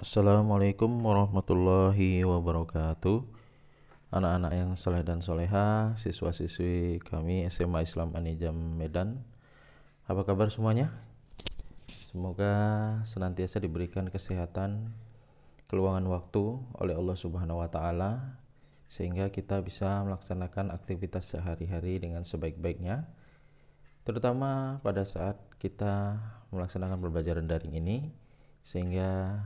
Assalamualaikum warahmatullahi wabarakatuh. Anak-anak yang soleh dan soleha, siswa-siswi kami SMA Islam Anijam Medan. Apa kabar semuanya? Semoga senantiasa diberikan kesehatan, keluangan waktu oleh Allah Subhanahu wa taala sehingga kita bisa melaksanakan aktivitas sehari-hari dengan sebaik-baiknya. Terutama pada saat kita melaksanakan pembelajaran daring ini sehingga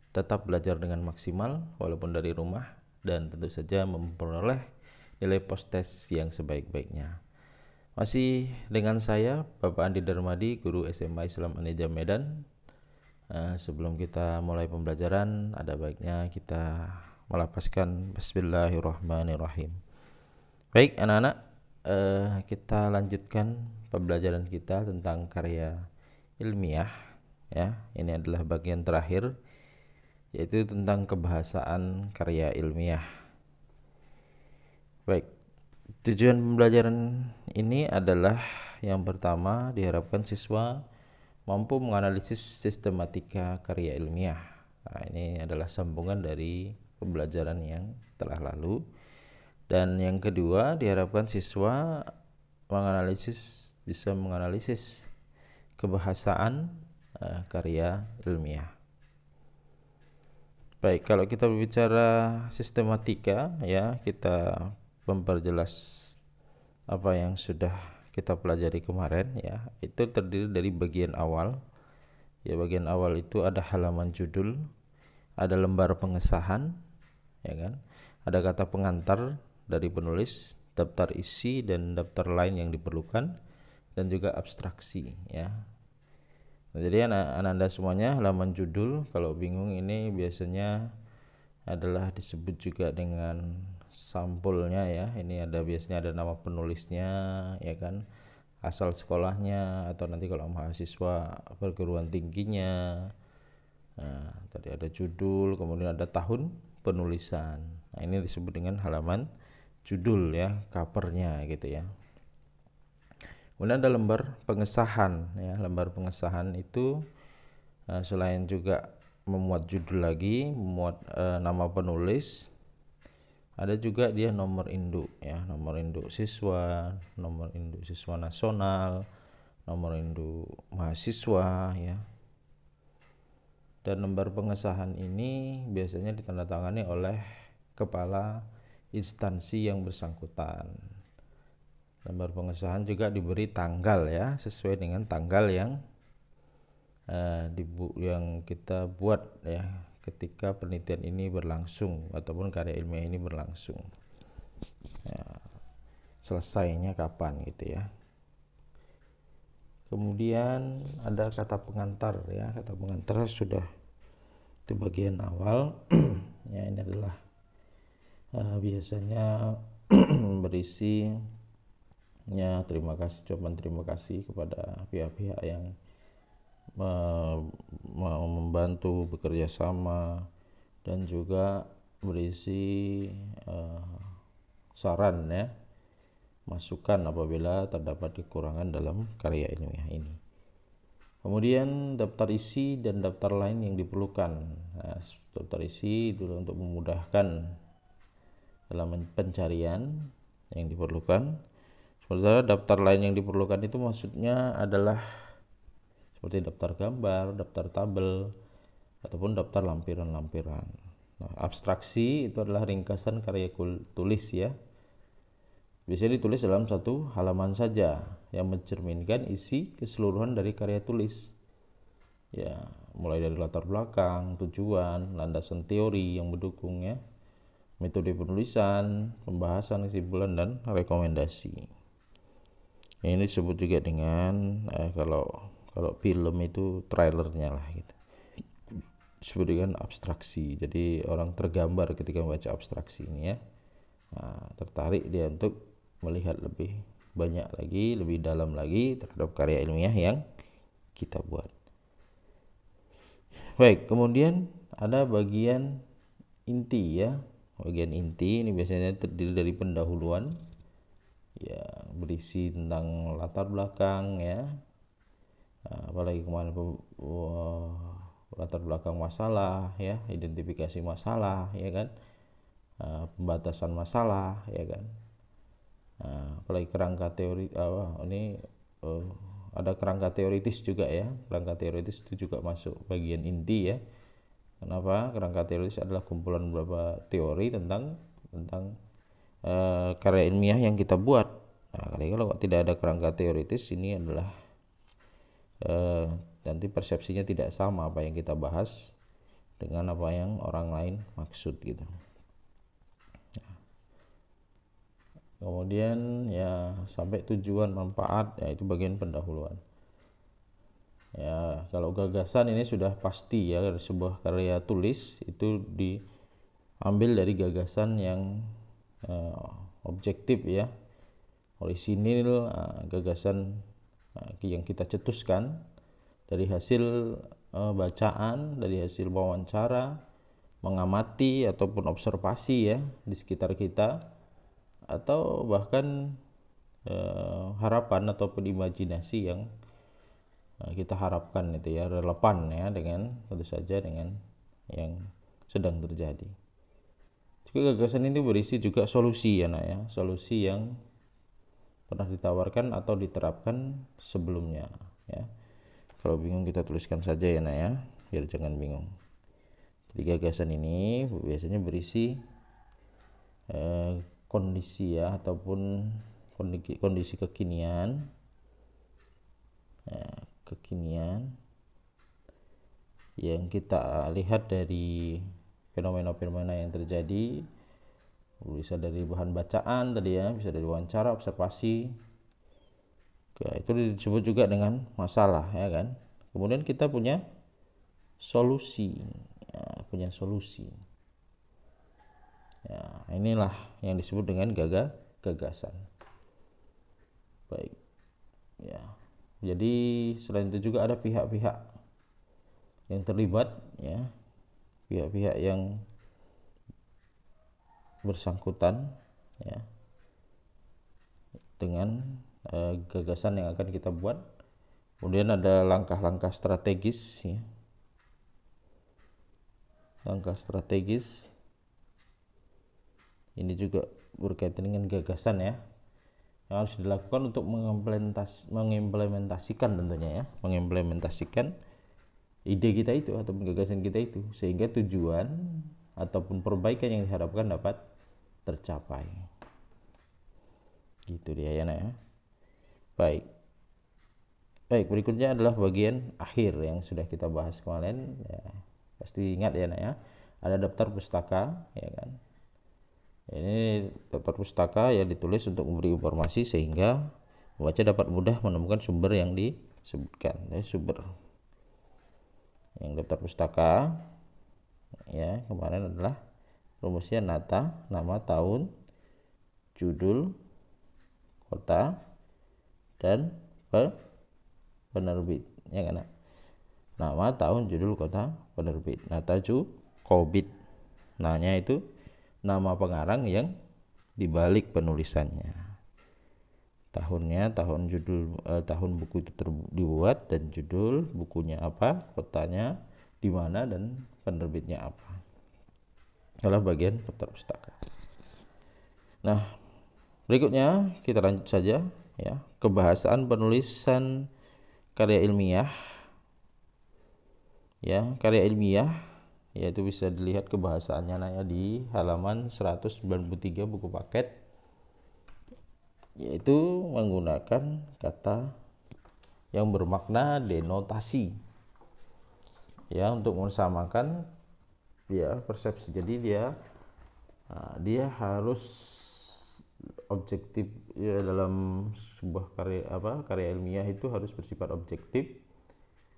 tetap belajar dengan maksimal walaupun dari rumah dan tentu saja memperoleh nilai post test yang sebaik-baiknya. Masih dengan saya Bapak Andi Darmadi, guru SMA Islam Anijam Medan. Sebelum kita mulai pembelajaran, ada baiknya kita melafazkan Bismillahirrahmanirrahim. Baik anak-anak, kita lanjutkan pembelajaran kita tentang karya ilmiah ya. Ini adalah bagian terakhir, yaitu tentang kebahasaan karya ilmiah. Baik, tujuan pembelajaran ini adalah yang pertama, diharapkan siswa mampu menganalisis sistematika karya ilmiah. Nah, ini adalah sambungan dari pembelajaran yang telah lalu. Dan yang kedua, diharapkan siswa bisa menganalisis kebahasaan karya ilmiah. Baik, kalau kita berbicara sistematika ya, kita memperjelas apa yang sudah kita pelajari kemarin ya. Itu terdiri dari bagian awal. Ya, bagian awal itu ada halaman judul, ada lembar pengesahan, ya kan? Ada kata pengantar dari penulis, daftar isi dan daftar lain yang diperlukan, dan juga abstraksi ya. Jadi anak-anak semuanya, halaman judul kalau bingung ini biasanya adalah disebut juga dengan sampulnya ya. Ini ada biasanya ada nama penulisnya ya kan, asal sekolahnya, atau nanti kalau mahasiswa perguruan tingginya. Nah, tadi ada judul, kemudian ada tahun penulisan. Nah, ini disebut dengan halaman judul ya, covernya gitu ya. Kemudian ada lembar pengesahan ya. Lembar pengesahan itu selain juga memuat judul lagi, memuat nama penulis, ada juga dia nomor induk ya, nomor induk siswa, nomor induk siswa nasional, nomor induk mahasiswa ya. Dan lembar pengesahan ini biasanya ditandatangani oleh kepala instansi yang bersangkutan. Lembar pengesahan juga diberi tanggal ya, sesuai dengan tanggal yang kita buat ya ketika penelitian ini berlangsung ataupun karya ilmiah ini berlangsung ya, selesainya kapan gitu ya. Kemudian ada kata pengantar ya. Kata pengantar sudah di bagian awal ya. Ini adalah biasanya berisi ya terima kasih kepada pihak-pihak yang mau membantu bekerja sama, dan juga berisi saran ya, masukan apabila terdapat kekurangan dalam karya ilmiah ini. Kemudian daftar isi dan daftar lain yang diperlukan. Nah, daftar isi dulu untuk memudahkan dalam pencarian yang diperlukan. Sementara daftar lain yang diperlukan itu maksudnya adalah seperti daftar gambar, daftar tabel, ataupun daftar lampiran-lampiran. Nah, abstraksi itu adalah ringkasan karya tulis ya. Biasanya ditulis dalam satu halaman saja yang mencerminkan isi keseluruhan dari karya tulis. Ya, mulai dari latar belakang, tujuan, landasan teori yang mendukung ya, metode penulisan, pembahasan, kesimpulan, dan rekomendasi. Ini disebut juga dengan kalau film itu trailernya lah gitu, disebut dengan abstraksi. Jadi orang tergambar ketika membaca abstraksi ini ya. Nah, tertarik dia untuk melihat lebih banyak lagi, lebih dalam lagi terhadap karya ilmiah yang kita buat. Baik, kemudian ada bagian inti ya. Bagian inti ini biasanya terdiri dari pendahuluan ya, berisi tentang latar belakang ya, apalagi kemarin latar belakang masalah, ya, identifikasi masalah, ya kan, pembatasan masalah, ya kan. Apalagi kerangka teori ini ada kerangka teoritis juga ya. Kerangka teoritis itu juga masuk bagian inti ya. Kenapa? Kerangka teoritis adalah kumpulan beberapa teori tentang karya ilmiah yang kita buat. Nah, kalau tidak ada kerangka teoritis, ini adalah nanti persepsinya tidak sama apa yang kita bahas dengan apa yang orang lain maksud gitu. Kemudian ya sampai tujuan, manfaat, ya itu bagian pendahuluan. Ya, kalau gagasan ini sudah pasti ya, sebuah karya tulis itu diambil dari gagasan yang objektif ya, orisinil, gagasan yang kita cetuskan dari hasil bacaan, dari hasil wawancara, mengamati ataupun observasi ya di sekitar kita, atau bahkan harapan ataupun imajinasi yang kita harapkan itu ya relevan ya dengan tentu saja dengan yang sedang terjadi. Juga gagasan ini berisi juga solusi ya nak ya, solusi yang pernah ditawarkan atau diterapkan sebelumnya ya. Kalau bingung kita tuliskan saja ya nak ya, biar jangan bingung. Jadi gagasan ini biasanya berisi kondisi ya ataupun kondisi kekinian yang kita lihat dari fenomena-fenomena yang terjadi, bisa dari bahan bacaan tadi ya, bisa dari wawancara, observasi. Itu disebut juga dengan masalah ya kan. Kemudian kita punya solusi ya, inilah yang disebut dengan gagasan. Baik ya, jadi selain itu juga ada pihak-pihak yang terlibat ya, pihak-pihak yang bersangkutan ya dengan gagasan yang akan kita buat. Kemudian ada langkah-langkah strategis ya. Langkah strategis ini juga berkaitan dengan gagasan ya, yang harus dilakukan untuk mengimplementasikan tentunya ya, mengimplementasikan ide kita itu atau gagasan kita itu, sehingga tujuan ataupun perbaikan yang diharapkan dapat tercapai. Gitu dia ya nak ya. Baik, berikutnya adalah bagian akhir yang sudah kita bahas kemarin ya. Pasti ingat ya nak ya, ada daftar pustaka ya kan. Ini daftar pustaka yang ditulis untuk memberi informasi sehingga pembaca dapat mudah menemukan sumber yang disebutkan ya, sumber. Yang daftar pustaka ya kemarin adalah rumusnya nata, nama, tahun, judul, kota, dan penerbit ya kan. Nama, tahun, judul, kota, penerbit. Nataju Kobit. Nanya itu nama pengarang yang dibalik penulisannya. Tahunnya, tahun judul tahun buku itu dibuat, dan judul bukunya apa, kotanya di mana, dan penerbitnya apa. Adalah bagian daftar pustaka. Nah, berikutnya kita lanjut saja ya, kebahasaan penulisan karya ilmiah. Ya, karya ilmiah yaitu bisa dilihat kebahasaannya nanya di halaman 193 buku paket, yaitu menggunakan kata yang bermakna denotasi ya, untuk mensamakan ya persepsi. Jadi dia harus objektif ya, dalam sebuah karya ilmiah itu harus bersifat objektif,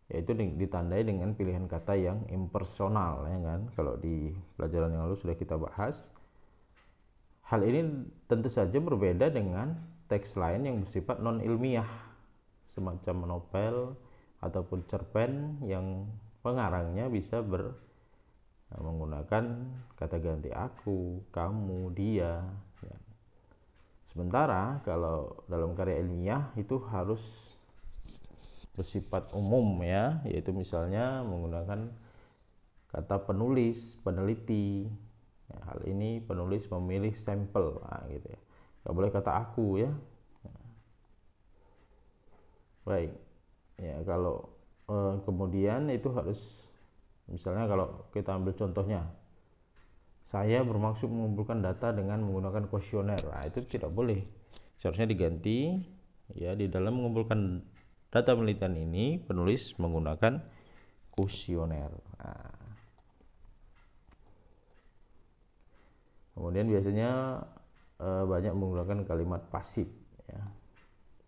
yaitu ditandai dengan pilihan kata yang impersonal ya kan. Kalau di pelajaran yang lalu sudah kita bahas. Hal ini tentu saja berbeda dengan teks lain yang bersifat non ilmiah, semacam novel ataupun cerpen yang pengarangnya bisa menggunakan kata ganti aku, kamu, dia ya. Sementara kalau dalam karya ilmiah itu harus bersifat umum ya, yaitu misalnya menggunakan kata penulis, peneliti. Ya, hal ini penulis memilih sampel, nah, gitu ya. Nggak boleh kata aku ya. Baik, ya kalau kemudian itu harus, misalnya kalau kita ambil contohnya, saya bermaksud mengumpulkan data dengan menggunakan kuesioner, nah itu tidak boleh, seharusnya diganti ya, di dalam mengumpulkan data penelitian ini penulis menggunakan kuesioner. Nah, kemudian biasanya banyak menggunakan kalimat pasif ya,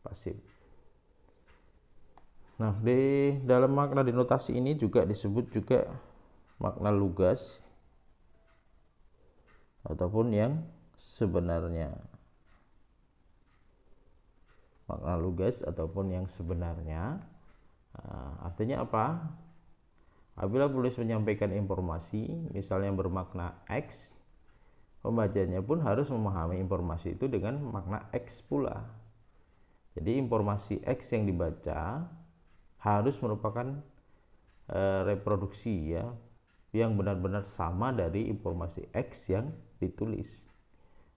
pasif. Nah, di dalam makna denotasi ini juga disebut juga makna lugas ataupun yang sebenarnya. Makna lugas ataupun yang sebenarnya, artinya apa? Apabila penulis menyampaikan informasi misalnya bermakna X, pembacanya pun harus memahami informasi itu dengan makna X pula. Jadi informasi X yang dibaca harus merupakan reproduksi ya, yang benar-benar sama dari informasi X yang ditulis.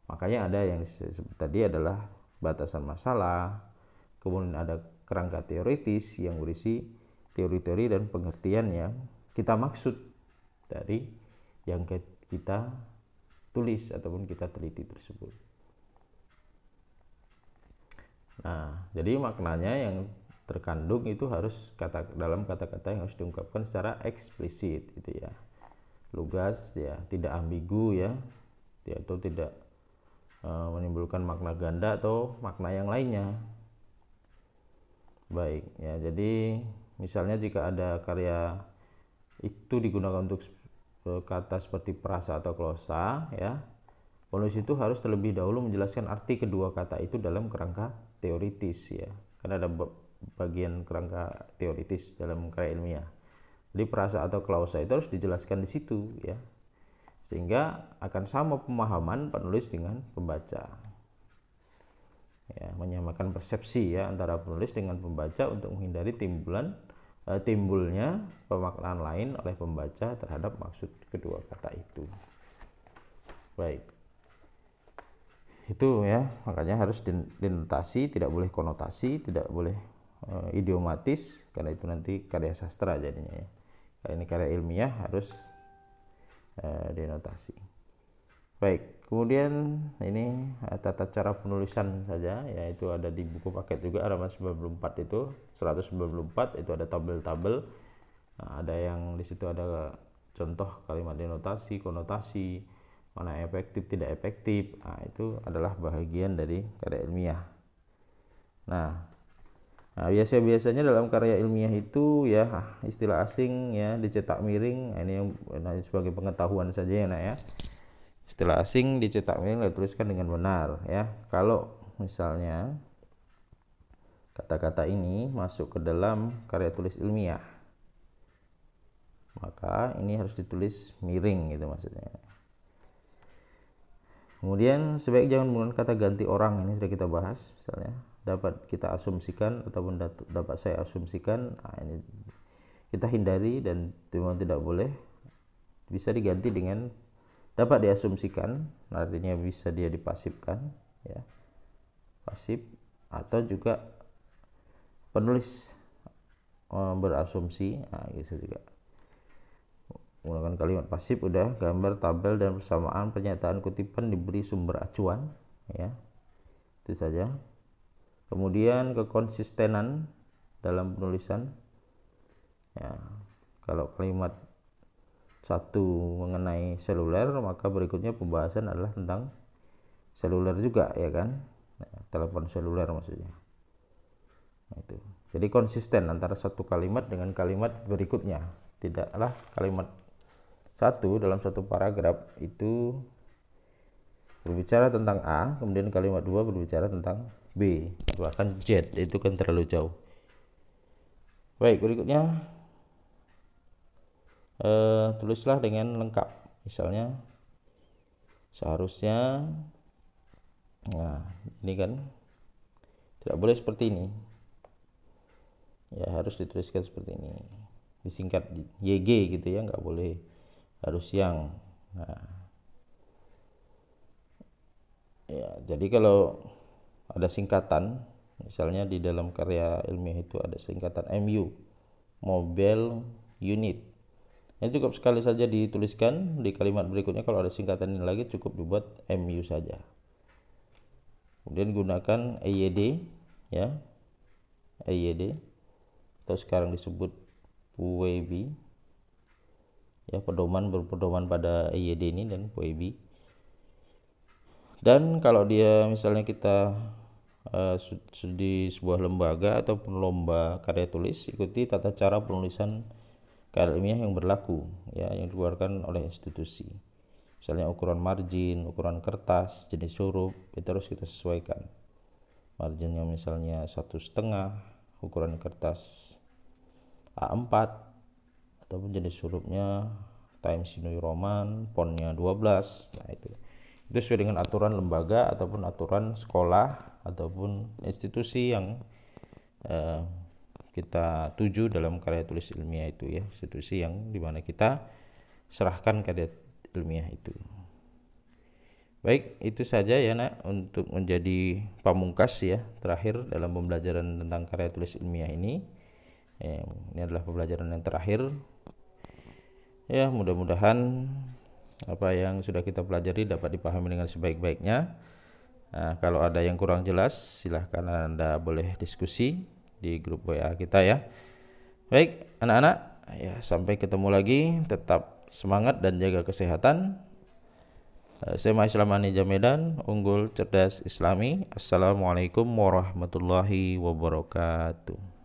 Makanya ada yang disebut tadi adalah batasan masalah, kemudian ada kerangka teoritis yang berisi teori-teori dan pengertian yang kita maksud dari yang kita tulis ataupun kita teliti tersebut. Nah, jadi maknanya yang terkandung itu harus dalam kata-kata yang harus diungkapkan secara eksplisit itu ya, lugas ya, tidak ambigu ya, atau tidak menimbulkan makna ganda atau makna yang lainnya. Baik ya, jadi misalnya jika ada karya itu digunakan untuk kata seperti prasa atau glosa ya, penulis itu harus terlebih dahulu menjelaskan arti kedua kata itu dalam kerangka teoritis ya, karena ada bagian kerangka teoritis dalam karya ilmiah. Jadi prasa atau klausa itu harus dijelaskan di situ ya, sehingga akan sama pemahaman penulis dengan pembaca ya, menyamakan persepsi ya antara penulis dengan pembaca untuk menghindari timbulnya pemaknaan lain oleh pembaca terhadap maksud kedua kata itu. Baik, itu ya, makanya harus denotasi, tidak boleh konotasi, tidak boleh idiomatis, karena itu nanti karya sastra jadinya ya. Kalau ini karya ilmiah harus denotasi. Baik, kemudian ini tata cara penulisan saja, yaitu ada di buku paket juga halaman 94 itu 194 itu ada tabel-tabel. Nah, ada yang di situ ada contoh kalimat denotasi, konotasi, mana efektif tidak efektif. Nah, itu adalah bagian dari karya ilmiah. Nah, biasanya dalam karya ilmiah itu ya istilah asing ya dicetak miring. Ini yang sebagai pengetahuan saja ya nak ya. Istilah asing dicetak miring dituliskan dengan benar ya. Kalau misalnya kata-kata ini masuk ke dalam karya tulis ilmiah, maka ini harus ditulis miring gitu maksudnya. Kemudian sebaik jangan menggunakan kata ganti orang, ini sudah kita bahas. Misalnya dapat kita asumsikan ataupun dapat saya asumsikan, nah ini kita hindari dan tidak boleh. Bisa diganti dengan dapat diasumsikan, artinya bisa dia dipasifkan ya, pasif, atau juga penulis berasumsi, nah gitu juga. Menggunakan kalimat pasif udah, gambar, tabel dan persamaan pernyataan kutipan diberi sumber acuan ya, itu saja. Kemudian kekonsistenan dalam penulisan ya, kalau kalimat satu mengenai seluler, maka berikutnya pembahasan adalah tentang seluler juga ya kan, nah, telepon seluler maksudnya. Nah, itu jadi konsisten antara satu kalimat dengan kalimat berikutnya, tidaklah kalimat satu dalam satu paragraf itu berbicara tentang A, kemudian kalimat 2 berbicara tentang B, bahkan Z, itu kan terlalu jauh. Baik, berikutnya tulislah dengan lengkap. Misalnya seharusnya, nah ini kan tidak boleh seperti ini ya, harus dituliskan seperti ini, disingkat YG gitu ya, nggak boleh harus siang. Nah, ya, jadi kalau ada singkatan, misalnya di dalam karya ilmiah itu ada singkatan MU, Mobile Unit. Ini cukup sekali saja dituliskan di kalimat berikutnya. Kalau ada singkatan ini lagi cukup dibuat MU saja. Kemudian gunakan EYD, ya, EYD atau sekarang disebut PUEB, ya, berpedoman pada EYD ini dan PUEB. Dan kalau dia misalnya kita di sebuah lembaga ataupun lomba karya tulis, ikuti tata cara penulisan karya ilmiah yang berlaku, ya, yang dikeluarkan oleh institusi. Misalnya ukuran margin, ukuran kertas, jenis huruf itu harus kita sesuaikan. Marginnya misalnya 1,5, ukuran kertas A4, ataupun jenis hurufnya Times New Roman, fontnya 12. Nah, itu sesuai dengan aturan lembaga ataupun aturan sekolah ataupun institusi yang kita tuju dalam karya tulis ilmiah itu, ya, institusi yang dimana kita serahkan karya ilmiah itu. Baik, itu saja ya nak untuk menjadi pamungkas, ya, terakhir dalam pembelajaran tentang karya tulis ilmiah ini. Ini adalah pembelajaran yang terakhir. Ya, mudah-mudahan apa yang sudah kita pelajari dapat dipahami dengan sebaik-baiknya. Nah, kalau ada yang kurang jelas, silahkan Anda boleh diskusi di grup WA kita, ya. Baik, anak-anak, ya, sampai ketemu lagi. Tetap semangat dan jaga kesehatan. SMA Islam Anija Medan, unggul, cerdas, Islami. Assalamualaikum warahmatullahi wabarakatuh.